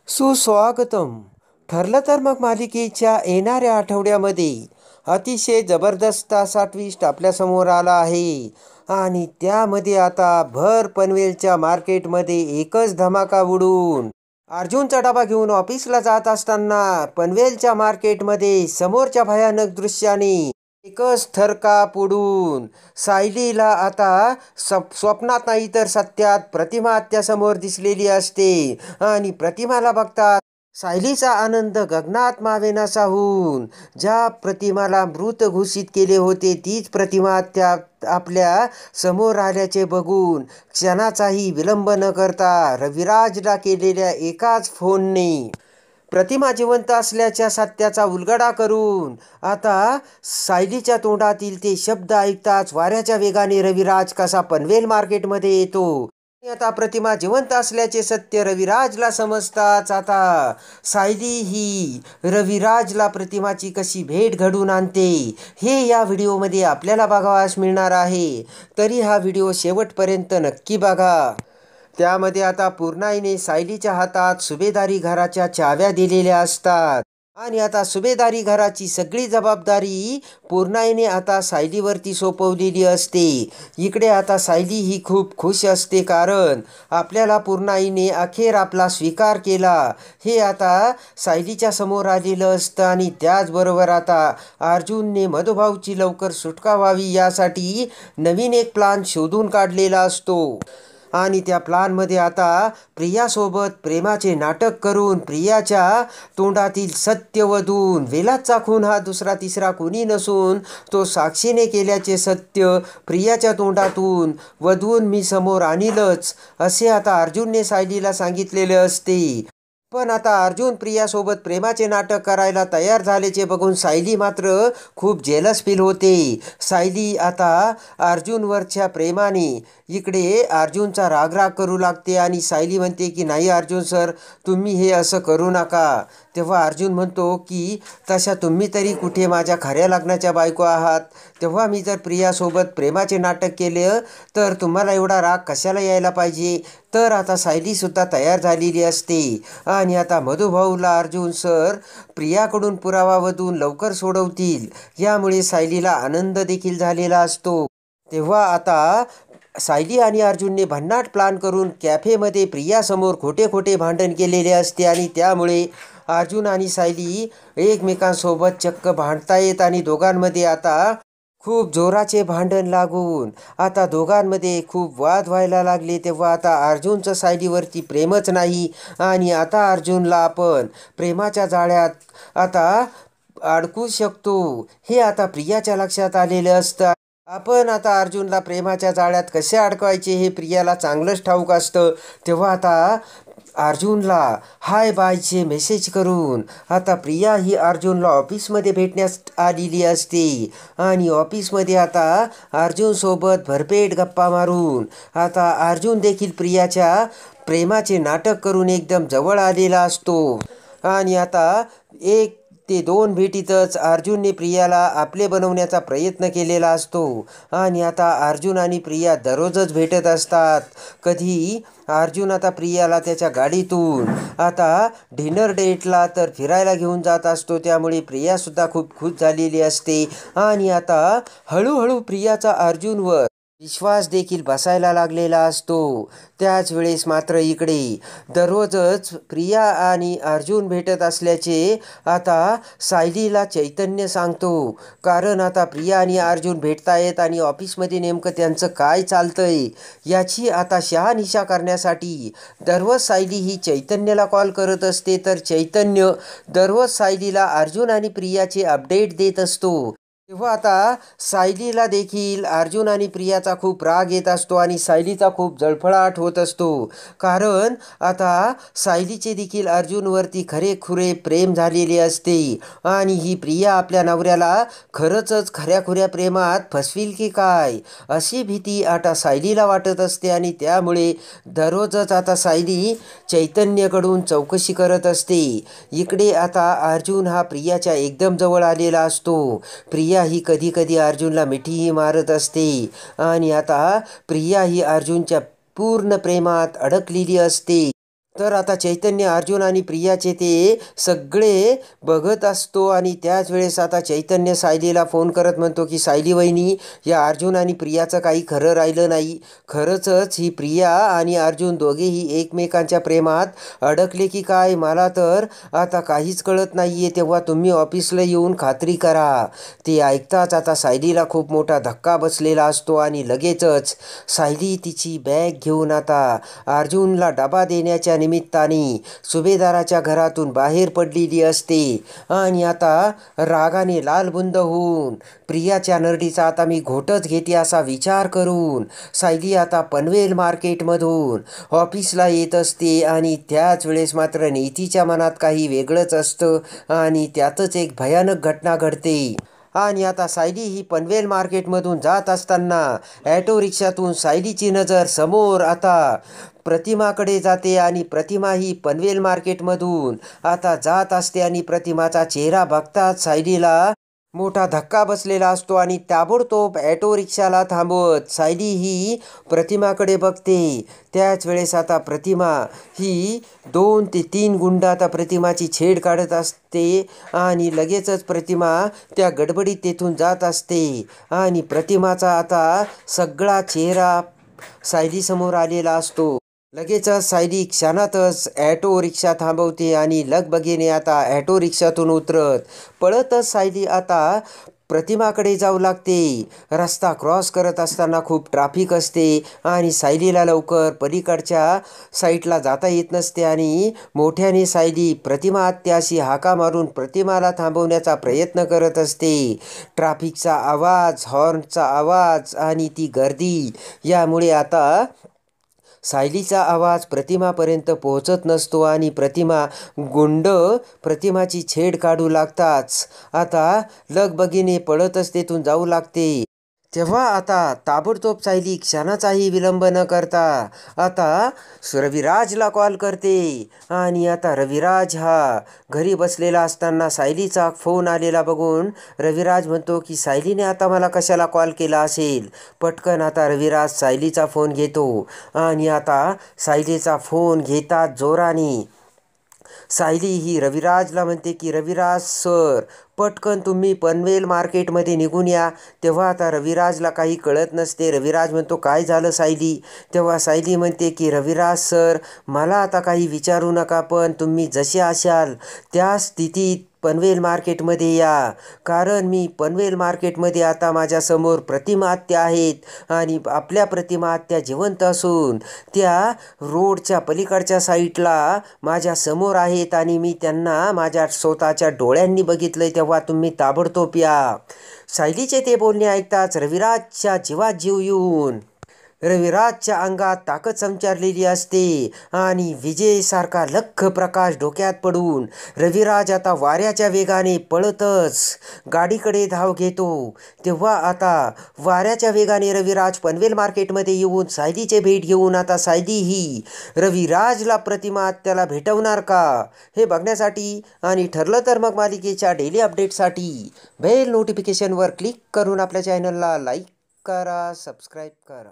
सुस्वागतम. ठरलं तर मग मालिकेच्या येणाऱ्या आठवड्यामध्ये अतिशय जबरदस्त असा ट्विस्ट आपल्यासमोर आला आहे. आणि त्यामध्ये आता भर पनवेलच्या मार्केटमध्ये एकच धमाका उडून अर्जुनचा डबा घेऊन ऑफिसला जात असताना पनवेलच्या मार्केटमध्ये समोरच्या भयानक दृश्याने एकच थरकाप उडून सायलीला आता स्वप्नात नाही तर सत्यात प्रतिमा त्यासमोर दिसलेली असते. आणि प्रतिमाला बघतात सायलीचा आनंद गगनात मावेनासा होऊन ज्या प्रतिमाला मृत घोषित केले होते तीच प्रतिमा त्या आपल्या समोर आल्याचे बघून क्षणाचाही विलंब न करता रविराजला केलेल्या एकाच फोनने प्रतिमा जिवंत असल्याच्या सत्याचा उलगडा करून आता सायलीच्या तोंडातील ते शब्द ऐकताच वाऱ्याच्या वेगाने रविराज कसा पनवेल मार्केटमध्ये येतो. आता प्रतिमा जिवंत असल्याचे सत्य रविराजला समजताच आता सायली ही रविराजला प्रतिमाची कशी भेट घडून आणते हे या व्हिडिओमध्ये आपल्याला बघावयास मिळणार आहे. तरी हा व्हिडिओ शेवटपर्यंत नक्की बघा. त्यामध्ये आता पूर्णाईने सायलीच्या हातात सुभेदारी घराच्या चाव्या दिलेल्या असतात. आणि आता सुभेदारी घराची सगळी जबाबदारी पूर्णाईने आता सायलीवरती सोपवलेली असते. इकडे आता सायली ही खूप खुश असते कारण आपल्याला पूर्णाईने अखेर आपला स्वीकार केला हे आता सायलीच्या समोर आलेलं असतं. आणि त्याचबरोबर आता अर्जुनने मधुभाऊची लवकर सुटका व्हावी यासाठी नवीन एक प्लान शोधून काढलेला असतो. आणि त्या प्लानमध्ये आता प्रियासोबत प्रेमाचे नाटक करून प्रियाच्या तोंडातील सत्य वधून वेलाचा खून हा दुसरा तिसरा कोणी नसून तो साक्षीने केल्याचे सत्य प्रियाच्या तोंडातून वधून मी समोर आणीलच असे आता अर्जुनने सायलीला सांगितलेले असते. पण आता अर्जुन प्रियासोबत प्रेमाचे नाटक करायला तयार झाल्याचे बघून सायली मात्र खूप जेलस फील होते. सायली आता अर्जुनवरच्या प्रेमाने इकडे अर्जुनचा रागराग करू लागते आणि सायली म्हणते की नाही अर्जुन सर तुम्ही हे असं करू नका. तेव्हा अर्जुन म्हणतो की तशा तुम्ही तरी कुठे माझ्या खऱ्या लग्नाच्या बायको आहात. तेव्हा मी जर प्रियासोबत प्रेमाचे नाटक केले तर तुम्हाला एवढा राग कशाला यायला पाहिजे. तर आता सायलीसुद्धा तयार झालेली असते. आणि आता मधुभाऊला अर्जुन सर प्रियाकडून पुरावा वधून लवकर सोडवतील यामुळे सायलीला आनंद देखील झालेला असतो. तेव्हा आता सायली आणि अर्जुनने भन्नाट प्लान करून कॅफेमध्ये प्रियासमोर खोटे खोटे भांडण केलेले असते. आणि त्यामुळे अर्जुन आणि सायली एकमेकांसोबत चक्क भांडतायत आणि दोघांमध्ये आता खूप जोराचे भांडण लागून आता दोघांमध्ये खूप वाद व्हायला लागले. तेव्हा आता अर्जुनचं सायलीवरती प्रेमच नाही आणि आता अर्जुनला आपण प्रेमाच्या जाळ्यात आता अडकू शकतो हे आता प्रियाच्या लक्षात आलेलं असतं. आपण आता अर्जुनला प्रेमाच्या जाळ्यात कसे अडकवायचे हे प्रियाला चांगलंच ठाऊक असतं. तेव्हा आता अर्जुनला हाय बायचे मेसेज करून आता प्रिया ही अर्जुनला ऑफिसमध्ये भेटण्यास आलेली असते. आणि ऑफिसमध्ये आता अर्जुनसोबत भरपेट गप्पा मारून आता अर्जुन देखील प्रियाच्या प्रेमाचे नाटक करून एकदम जवळ आलेला असतो. आणि आता 1 ते 2 भेटीतच अर्जुनने प्रियाला आपले बनवण्याचा प्रयत्न केलेला असतो. आणि आता अर्जुन आणि प्रिया दररोजच भेटत असतात. कधी अर्जुन आता प्रियाला त्याच्या गाडीतून आता डिनर डेटला तर फिरायला घेऊन जात असतो. त्यामुळे प्रियासुद्धा खूप खुश झालेली असते. आणि आता हळूहळू प्रियाचा अर्जुनवर विश्वास देखील बसायला लागलेला असतो. त्याच वेळेस मात्र इकडे दररोजच प्रिया आणि अर्जुन भेटत असल्याचे आता सायलीला चैतन्य सांगतो. कारण आता प्रिया आणि अर्जुन भेटतायत आणि ऑफिसमध्ये नेमकं त्यांचं काय चालतंय याची आता शहानिशा करण्यासाठी दररोज सायली ही चैतन्यला कॉल करत असते. तर चैतन्य दररोज सायलीला अर्जुन आणि प्रियाचे अपडेट देत असतो. तेव्हा आता सायलीला देखील अर्जुन आणि प्रियाचा खूप राग येत असतो आणि सायलीचा खूप जळफळाट होत असतो. कारण आता सायलीचे देखील अर्जुनवरती खरेखुरे प्रेम झालेले असते. आणि ही प्रिया आपल्या नवऱ्याला खरंच खऱ्याखुऱ्या प्रेमात फसविल की काय अशी भीती आता सायलीला वाटत असते. आणि त्यामुळे दररोजच आता सायली चैतन्यकडून चौकशी करत असते. इकडे आता अर्जुन हा प्रियाच्या एकदम जवळ आलेला असतो. प्रिया ही कधी कधी अर्जुनला मिठीही मारत असते. आणि आता प्रिया ही अर्जुनच्या पूर्ण प्रेमात अडकलेली असते. तर आता चैतन्य, अर्जुन आणि प्रियाचे ते सगळे बघत असतो आणि त्याच वेळेस आता चैतन्य सायलीला फोन करत म्हणतो की सायली वहिनी, या अर्जुन आणि प्रियाचं काही खरं राहिलं नाही. खरंच ही प्रिया आणि अर्जुन दोघेही एकमेकांच्या प्रेमात अडकले की काय, मला तर आता काहीच कळत नाही आहे. तेव्हा तुम्ही ऑफिसला येऊन खात्री करा. ते ऐकताच आता सायलीला खूप मोठा धक्का बसलेला असतो आणि लगेचच सायली तिची बॅग घेऊन आता अर्जुनला डबा देण्याच्या निमित्ताने सुभेदाराच्या घरातून बाहेर पडलेली असते. आणि आता रागाने लालबुंद होऊन प्रियाच्या नरडीचा आता मी घोटच घेते असा विचार करून सायली आता पनवेल मार्केटमधून ऑफिसला येत असते. आणि त्याच वेळेस मात्र नीतीच्या मनात काही वेगळंच असतं आणि त्यातच एक भयानक घटना घडते. आणि आता सायली ही पनवेल मार्केटमधून जात असताना ॲटो रिक्षातून सायलीची नजर समोर आता प्रतिमाकडे जाते आणि प्रतिमा ही पनवेल मार्केटमधून आता जात असते आणि प्रतिमाचा चेहरा बघताच सायलीला मोठा धक्का बसलेला असतो आणि ताबडतोब ॲटो रिक्षाला थांबवत सायली ही प्रतिमाकडे बघते. त्याच वेळेस आता प्रतिमा ही 2 ते 3 गुंड आता प्रतिमाची छेड काढत असते आणि लगेचच प्रतिमा त्या गडबडीत तेथून जात असते आणि प्रतिमाचा आता सगळा चेहरा सायलीसमोर आलेला असतो. लगेचच सायली क्षणातच ॲटो रिक्षा थांबवते आणि लगबगीने आता ॲटो रिक्षातून उतरत पळतच सायली आता प्रतिमाकडे जाऊ लागते. रस्ता क्रॉस करत असताना खूप ट्रॅफिक असते आणि सायलीला लवकर पलीकडच्या साईडला जाता येत नसते आणि मोठ्याने सायली प्रतिमा आत्याशी हाका मारून प्रतिमाला थांबवण्याचा प्रयत्न करत असते. ट्रॅफिकचा आवाज, हॉर्नचा आवाज आणि ती गर्दी यामुळे आता सायलीचा आवाज प्रतिमापर्यंत पोहोचत नसतो आणि गुंड प्रतिमाची छेड काढू लागताच आता लगबगीने पळतच तेथून जाऊ लागते. तेव्हा आता ताबडतोब सायली क्षणाचाही विलंब न करता आता रविराजला कॉल करते. आणि आता रविराज हा घरी बसलेला असताना सायलीचा फोन आलेला बघून रविराज म्हणतो की सायलीने आता मला कशाला कॉल केला असेल. पटकन आता रविराज सायलीचा फोन घेतो आणि आता सायलीचा फोन घेतात जोराने सायली ही रविराजला म्हणते की रविराज सर, पटकन तुम्ही पनवेल मार्केटमध्ये निघून या. तेव्हा आता रविराजला काही कळत नसते. रविराज म्हणतो काय झालं सायली. तेव्हा सायली म्हणते की रविराज सर, मला आता काही विचारू नका, पण तुम्ही जसे असाल त्या स्थितीत पनवेल मार्केटमध्ये या. कारण मी पनवेल मार्केटमध्ये आता माझ्यासमोर प्रतिमा आत्या आहेत आणि आपल्या प्रतिमा आत्या जिवंत असून त्या रोडच्या पलीकडच्या साईडला माझ्यासमोर आहेत आणि मी त्यांना माझ्या स्वतःच्या डोळ्यांनी बघितलं. तेव्हा तुम्ही ताबडतोब या. सायलीचे ते बोलणे ऐकताच रविराजच्या जीवात जीव येऊन रविराजच्या अंगात ताकद संचारलेली असते आणि विजेसारखा लख्ख प्रकाश डोक्यात पडून रविराज आता वाऱ्याच्या वेगाने पळतच गाडीकडे धाव घेतो. तेव्हा आता वाऱ्याच्या वेगाने रविराज पनवेल मार्केटमध्ये येऊन सायलीचे भेट घेऊन आता सायली ही रविराजला प्रतिमा त्याला भेटवणार का हे बघण्यासाठी आणि ठरलं तर मग मालिकेच्या डेली अपडेटसाठी बेल नोटिफिकेशनवर क्लिक करून आपल्या चॅनलला लाईक करा, सबस्क्राईब करा.